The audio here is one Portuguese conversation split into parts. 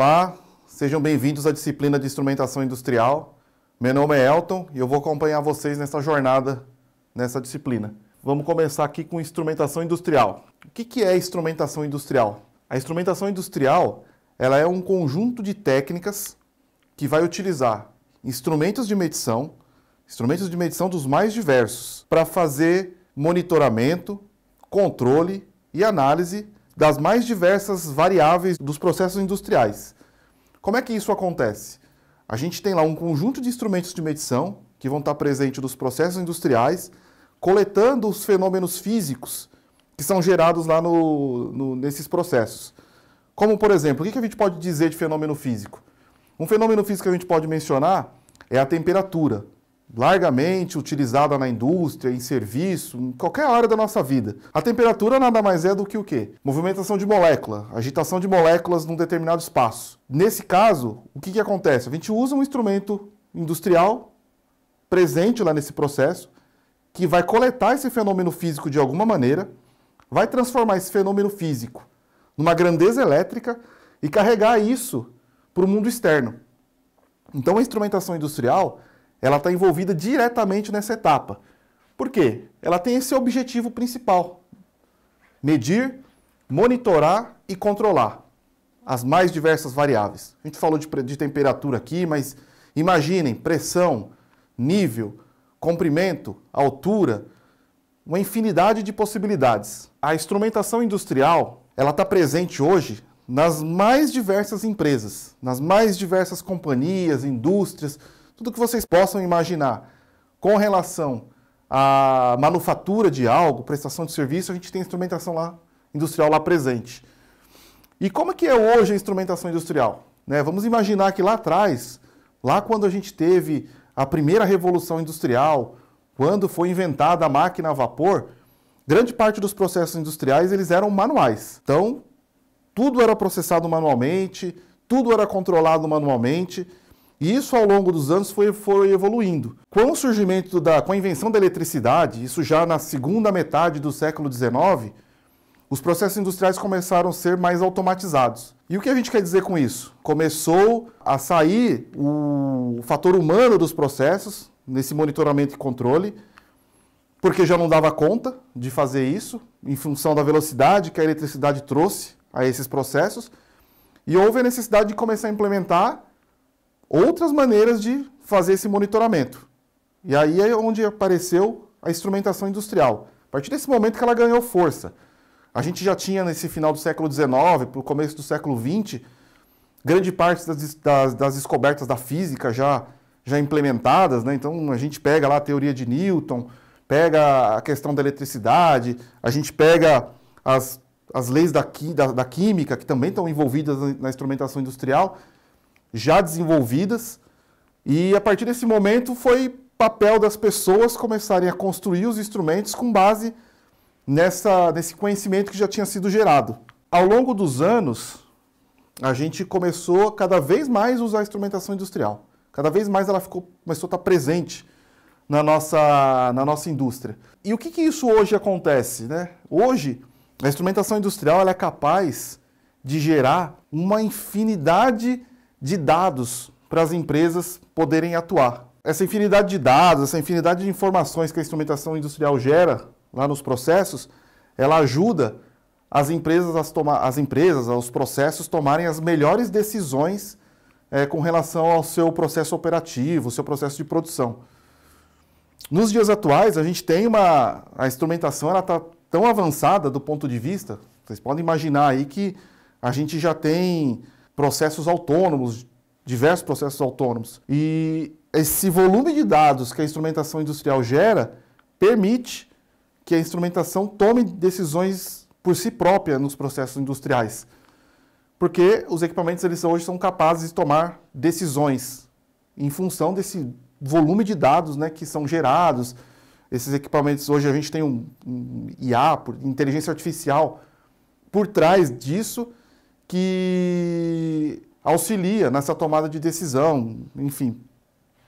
Olá, sejam bem-vindos à disciplina de Instrumentação Industrial. Meu nome é Elton e eu vou acompanhar vocês nessa jornada, nessa disciplina. Vamos começar aqui com instrumentação industrial. O que é instrumentação industrial? A instrumentação industrial, ela é um conjunto de técnicas que vai utilizar instrumentos de medição dos mais diversos, para fazer monitoramento, controle e análise das mais diversas variáveis dos processos industriais. Como é que isso acontece? A gente tem lá um conjunto de instrumentos de medição que vão estar presentes nos processos industriais, coletando os fenômenos físicos que são gerados lá nesses processos. Como, por exemplo, o que a gente pode dizer de fenômeno físico? Um fenômeno físico que a gente pode mencionar é a temperatura, largamente utilizada na indústria, em serviço, em qualquer área da nossa vida. A temperatura nada mais é do que o quê? Movimentação de molécula, agitação de moléculas num determinado espaço. Nesse caso, o que acontece? A gente usa um instrumento industrial presente lá nesse processo, que vai coletar esse fenômeno físico de alguma maneira, vai transformar esse fenômeno físico numa grandeza elétrica e carregar isso para o mundo externo. Então a instrumentação industrial, ela está envolvida diretamente nessa etapa. Por quê? Ela tem esse objetivo principal: medir, monitorar e controlar as mais diversas variáveis. A gente falou de temperatura aqui, mas imaginem pressão, nível, comprimento, altura, uma infinidade de possibilidades. A instrumentação industrial, ela está presente hoje nas mais diversas empresas, nas mais diversas companhias, indústrias, tudo que vocês possam imaginar com relação à manufatura de algo, prestação de serviço, a gente tem instrumentação industrial lá presente. E como que é hoje a instrumentação industrial? Vamos imaginar que lá atrás, lá quando a gente teve a primeira revolução industrial, quando foi inventada a máquina a vapor, grande parte dos processos industriais eles eram manuais. Então, tudo era processado manualmente, tudo era controlado manualmente. E isso, ao longo dos anos, foi evoluindo. Com o surgimento com a invenção da eletricidade, isso já na segunda metade do século XIX, os processos industriais começaram a ser mais automatizados. E o que a gente quer dizer com isso? Começou a sair o fator humano dos processos, nesse monitoramento e controle, porque já não dava conta de fazer isso, em função da velocidade que a eletricidade trouxe a esses processos, e houve a necessidade de começar a implementar outras maneiras de fazer esse monitoramento. E aí é onde apareceu a instrumentação industrial. A partir desse momento que ela ganhou força. A gente já tinha, nesse final do século XIX, para o começo do século XX, grande parte das descobertas da física já implementadas, né? Então, a gente pega lá a teoria de Newton, pega a questão da eletricidade, a gente pega as leis da química, que também estão envolvidas na instrumentação industrial, já desenvolvidas, e a partir desse momento foi papel das pessoas começarem a construir os instrumentos com base nesse conhecimento que já tinha sido gerado. Ao longo dos anos, a gente começou cada vez mais a usar a instrumentação industrial. Cada vez mais ela começou a estar presente na nossa indústria. E o que isso hoje acontece, né? Hoje, a instrumentação industrial ela é capaz de gerar uma infinidade de dados para as empresas poderem atuar. Essa infinidade de dados, essa infinidade de informações que a instrumentação industrial gera lá nos processos, ela ajuda as empresas, os processos tomarem as melhores decisões com relação ao seu processo operativo, seu processo de produção. Nos dias atuais, a gente tem a instrumentação está tão avançada do ponto de vista, vocês podem imaginar aí que a gente já tem processos autônomos, diversos processos autônomos. E esse volume de dados que a instrumentação industrial gera permite que a instrumentação tome decisões por si própria nos processos industriais. Porque os equipamentos eles hoje são capazes de tomar decisões em função desse volume de dados, né, que são gerados. Esses equipamentos, hoje a gente tem um IA, inteligência artificial, por trás disso, que auxilia nessa tomada de decisão, enfim,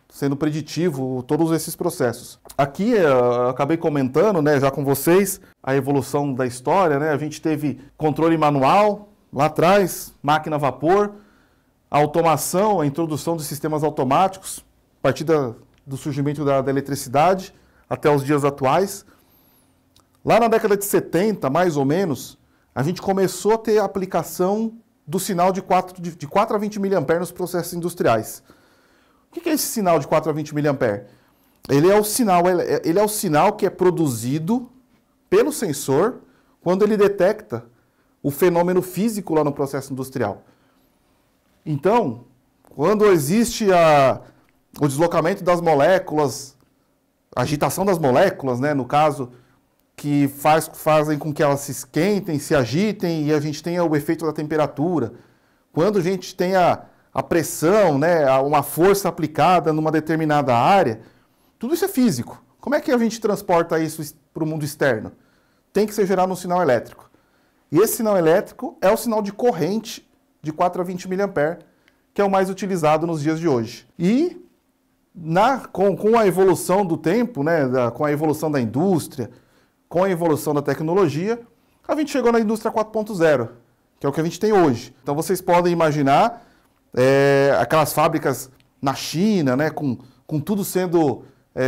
sendo preditivo todos esses processos. Aqui eu acabei comentando, né, já com vocês, a evolução da história, né? A gente teve controle manual lá atrás, máquina a vapor, a automação, a introdução de sistemas automáticos, a partir do surgimento da eletricidade até os dias atuais. Lá na década de 70, mais ou menos, a gente começou a ter a aplicação do sinal de 4 a 20 mA nos processos industriais. O que é esse sinal de 4 a 20 mA? Ele é o sinal que é produzido pelo sensor quando ele detecta o fenômeno físico lá no processo industrial. Então, quando existe o deslocamento das moléculas, a agitação das moléculas, né, no caso, que fazem com que elas se esquentem, se agitem e a gente tenha o efeito da temperatura. Quando a gente tem a pressão, né, uma força aplicada numa determinada área, tudo isso é físico. Como é que a gente transporta isso para o mundo externo? Tem que ser gerado no sinal elétrico. E esse sinal elétrico é o sinal de corrente de 4 a 20 mA, que é o mais utilizado nos dias de hoje. E com a evolução do tempo, né, com a evolução da indústria, com a evolução da tecnologia, a gente chegou na indústria 4.0, que é o que a gente tem hoje. Então vocês podem imaginar aquelas fábricas na China, né, com tudo sendo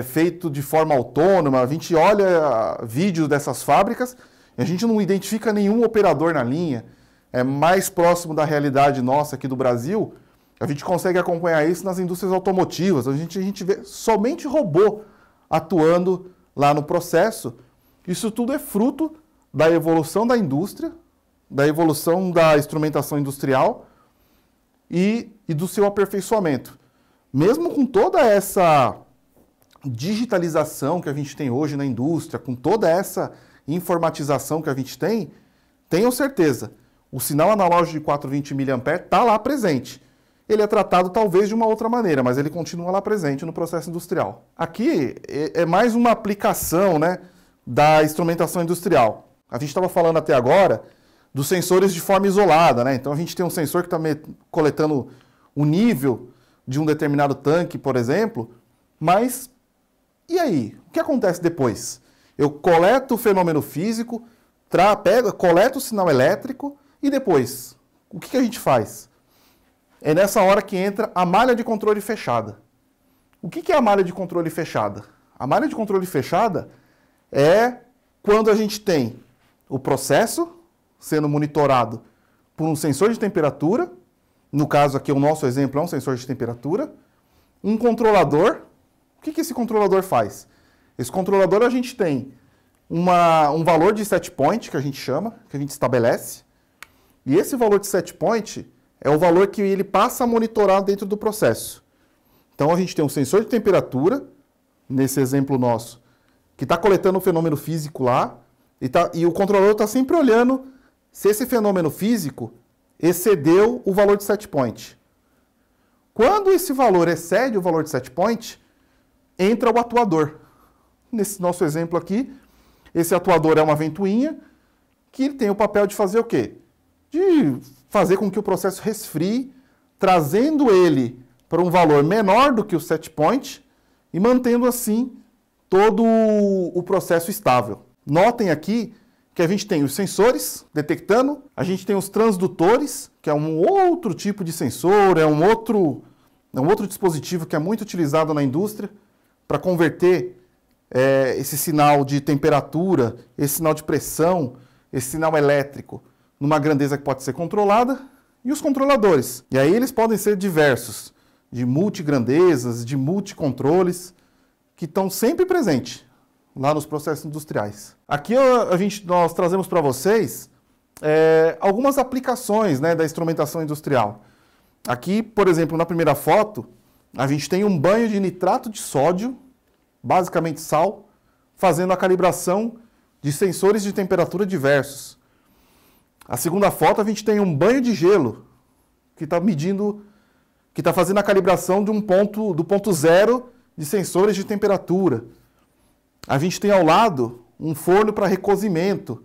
feito de forma autônoma. A gente olha vídeos dessas fábricas e a gente não identifica nenhum operador na linha. É mais próximo da realidade nossa aqui do Brasil. A gente consegue acompanhar isso nas indústrias automotivas. A gente vê somente robô atuando lá no processo. Isso tudo é fruto da evolução da indústria, da evolução da instrumentação industrial e do seu aperfeiçoamento. Mesmo com toda essa digitalização que a gente tem hoje na indústria, com toda essa informatização que a gente tem, tenham certeza, o sinal analógico de 420 mA está lá presente. Ele é tratado talvez de uma outra maneira, mas ele continua lá presente no processo industrial. Aqui é mais uma aplicação, né, da instrumentação industrial. A gente estava falando até agora dos sensores de forma isolada, né? Então a gente tem um sensor que está coletando o nível de um determinado tanque, por exemplo, mas e aí? O que acontece depois? Eu coleto o fenômeno físico, coleto o sinal elétrico e depois, o que a gente faz? É nessa hora que entra a malha de controle fechada. O que é a malha de controle fechada? A malha de controle fechada é quando a gente tem o processo sendo monitorado por um sensor de temperatura, no caso aqui o nosso exemplo é um sensor de temperatura, um controlador. O que esse controlador faz? Esse controlador a gente tem um valor de set point, que a gente chama, que a gente estabelece, e esse valor de set point é o valor que ele passa a monitorar dentro do processo. Então a gente tem um sensor de temperatura, nesse exemplo nosso, que está coletando o fenômeno físico lá, e o controlador está sempre olhando se esse fenômeno físico excedeu o valor de set point. Quando esse valor excede o valor de set point, entra o atuador. Nesse nosso exemplo aqui, esse atuador é uma ventoinha que tem o papel de fazer o quê? De fazer com que o processo resfrie, trazendo ele para um valor menor do que o set point e mantendo assim todo o processo estável. Notem aqui que a gente tem os sensores detectando, a gente tem os transdutores, que é um outro tipo de sensor, é um outro dispositivo que é muito utilizado na indústria para converter esse sinal de temperatura, esse sinal de pressão, esse sinal elétrico numa grandeza que pode ser controlada, e os controladores. E aí eles podem ser diversos, de multigrandezas, de multicontroles, que estão sempre presentes lá nos processos industriais. Aqui nós trazemos para vocês algumas aplicações, né, da instrumentação industrial. Aqui, por exemplo, na primeira foto, a gente tem um banho de nitrato de sódio, basicamente sal, fazendo a calibração de sensores de temperatura diversos. A segunda foto, a gente tem um banho de gelo, que está fazendo a calibração do ponto zero de sensores de temperatura. A gente tem ao lado um forno para recozimento,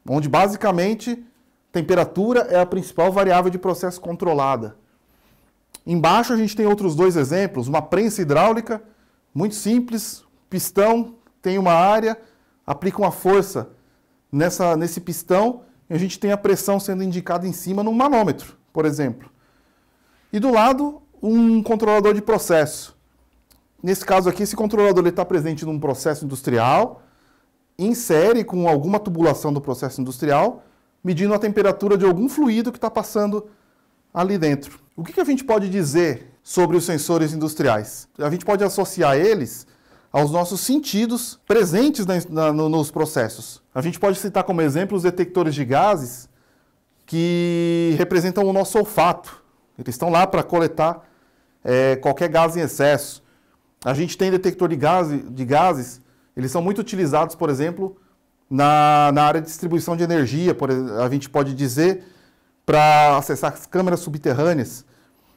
onde basicamente temperatura é a principal variável de processo controlada. Embaixo a gente tem outros dois exemplos, uma prensa hidráulica, muito simples, pistão, tem uma área, aplica uma força nesse pistão e a gente tem a pressão sendo indicada em cima num manômetro, por exemplo. E do lado, um controlador de processo. Nesse caso aqui, esse controlador está presente num processo industrial, em série com alguma tubulação do processo industrial, medindo a temperatura de algum fluido que está passando ali dentro. O que a gente pode dizer sobre os sensores industriais? A gente pode associar eles aos nossos sentidos presentes nos processos. A gente pode citar como exemplo os detectores de gases que representam o nosso olfato. Eles estão lá para coletar qualquer gás em excesso. A gente tem detector de gases, eles são muito utilizados, por exemplo, na área de distribuição de energia, a gente pode dizer, para acessar as câmeras subterrâneas.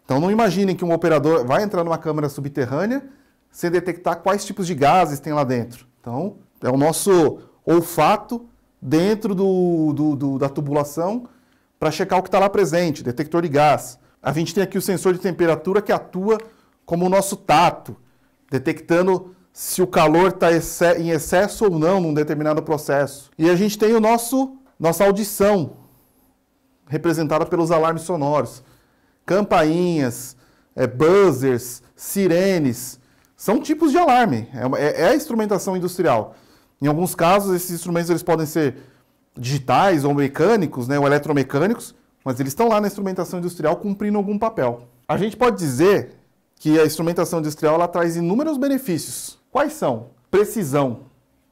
Então não imaginem que um operador vai entrar numa câmara subterrânea sem detectar quais tipos de gases tem lá dentro. Então é o nosso olfato dentro da tubulação para checar o que está lá presente, detector de gás. A gente tem aqui o sensor de temperatura que atua como o nosso tato, detectando se o calor está em excesso ou não num determinado processo. E a gente tem nossa audição, representada pelos alarmes sonoros. Campainhas, buzzers, sirenes, são tipos de alarme. É a instrumentação industrial. Em alguns casos, esses instrumentos eles podem ser digitais ou mecânicos, né, ou eletromecânicos, mas eles estão lá na instrumentação industrial cumprindo algum papel. A gente pode dizer que a instrumentação industrial ela traz inúmeros benefícios. Quais são? Precisão,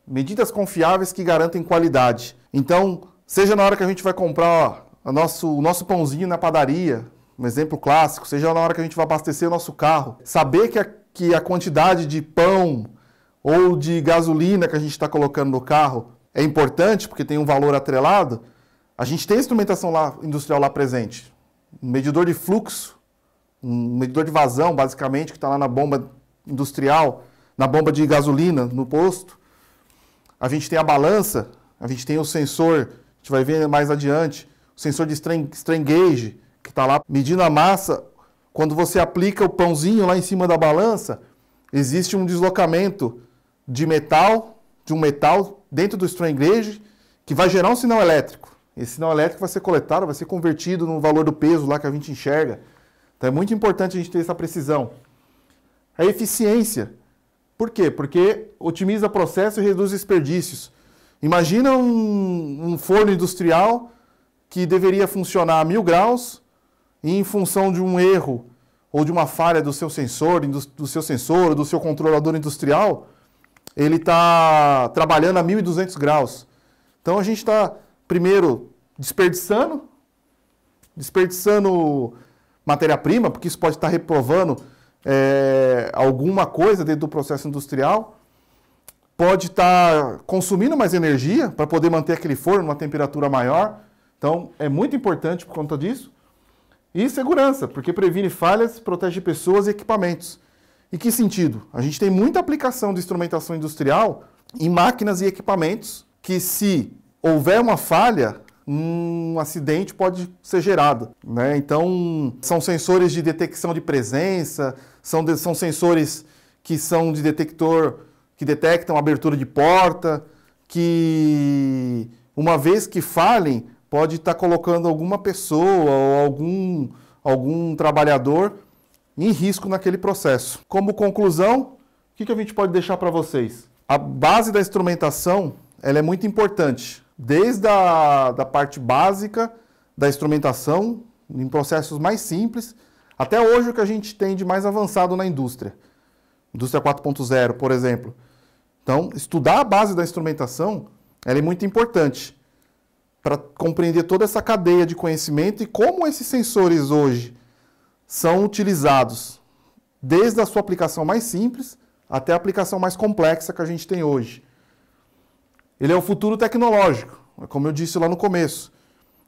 medidas confiáveis que garantem qualidade. Então, seja na hora que a gente vai comprar o nosso pãozinho na padaria, um exemplo clássico, seja na hora que a gente vai abastecer o nosso carro, saber que a quantidade de pão ou de gasolina que a gente está colocando no carro é importante, porque tem um valor atrelado, a gente tem a instrumentação industrial lá presente. Um medidor de fluxo, um medidor de vazão, basicamente, que está lá na bomba industrial, na bomba de gasolina, no posto. A gente tem a balança, a gente tem o sensor, a gente vai ver mais adiante, o sensor de strain gauge, que está lá medindo a massa. Quando você aplica o pãozinho lá em cima da balança, existe um deslocamento de um metal dentro do strain gauge, que vai gerar um sinal elétrico. Esse sinal elétrico vai ser coletado, vai ser convertido no valor do peso lá que a gente enxerga. Então é muito importante a gente ter essa precisão. A eficiência. Por quê? Porque otimiza o processo e reduz desperdícios. Imagina um forno industrial que deveria funcionar a 1000 graus e em função de um erro ou de uma falha do seu sensor, do seu controlador industrial, ele está trabalhando a 1200 graus. Então a gente está, primeiro, desperdiçando matéria-prima, porque isso pode estar reprovando alguma coisa dentro do processo industrial, pode estar consumindo mais energia para poder manter aquele forno numa temperatura maior. Então, é muito importante por conta disso. E segurança, porque previne falhas, protege pessoas e equipamentos. Em que sentido? A gente tem muita aplicação de instrumentação industrial em máquinas e equipamentos que, se houver uma falha, um acidente pode ser gerado, né? Então, são sensores de detecção de presença, são sensores que são de detector, que detectam a abertura de porta, que, uma vez que falhem, pode estar colocando alguma pessoa ou algum trabalhador em risco naquele processo. Como conclusão, o que a gente pode deixar para vocês? A base da instrumentação ela é muito importante, desde a parte básica da instrumentação, em processos mais simples, até hoje o que a gente tem de mais avançado na indústria. Indústria 4.0, por exemplo. Então, estudar a base da instrumentação ela é muito importante para compreender toda essa cadeia de conhecimento e como esses sensores hoje são utilizados desde a sua aplicação mais simples até a aplicação mais complexa que a gente tem hoje. Ele é o futuro tecnológico, como eu disse lá no começo.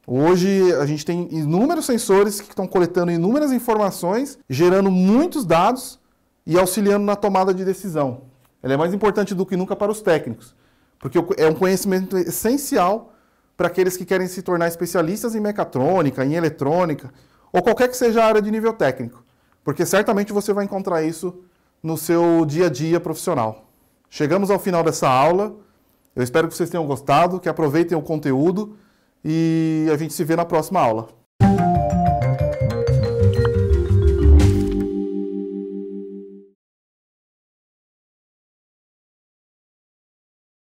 Hoje a gente tem inúmeros sensores que estão coletando inúmeras informações, gerando muitos dados e auxiliando na tomada de decisão. Ele é mais importante do que nunca para os técnicos, porque é um conhecimento essencial para aqueles que querem se tornar especialistas em mecatrônica, em eletrônica, ou qualquer que seja a área de nível técnico, porque certamente você vai encontrar isso no seu dia a dia profissional. Chegamos ao final dessa aula, eu espero que vocês tenham gostado, que aproveitem o conteúdo e a gente se vê na próxima aula.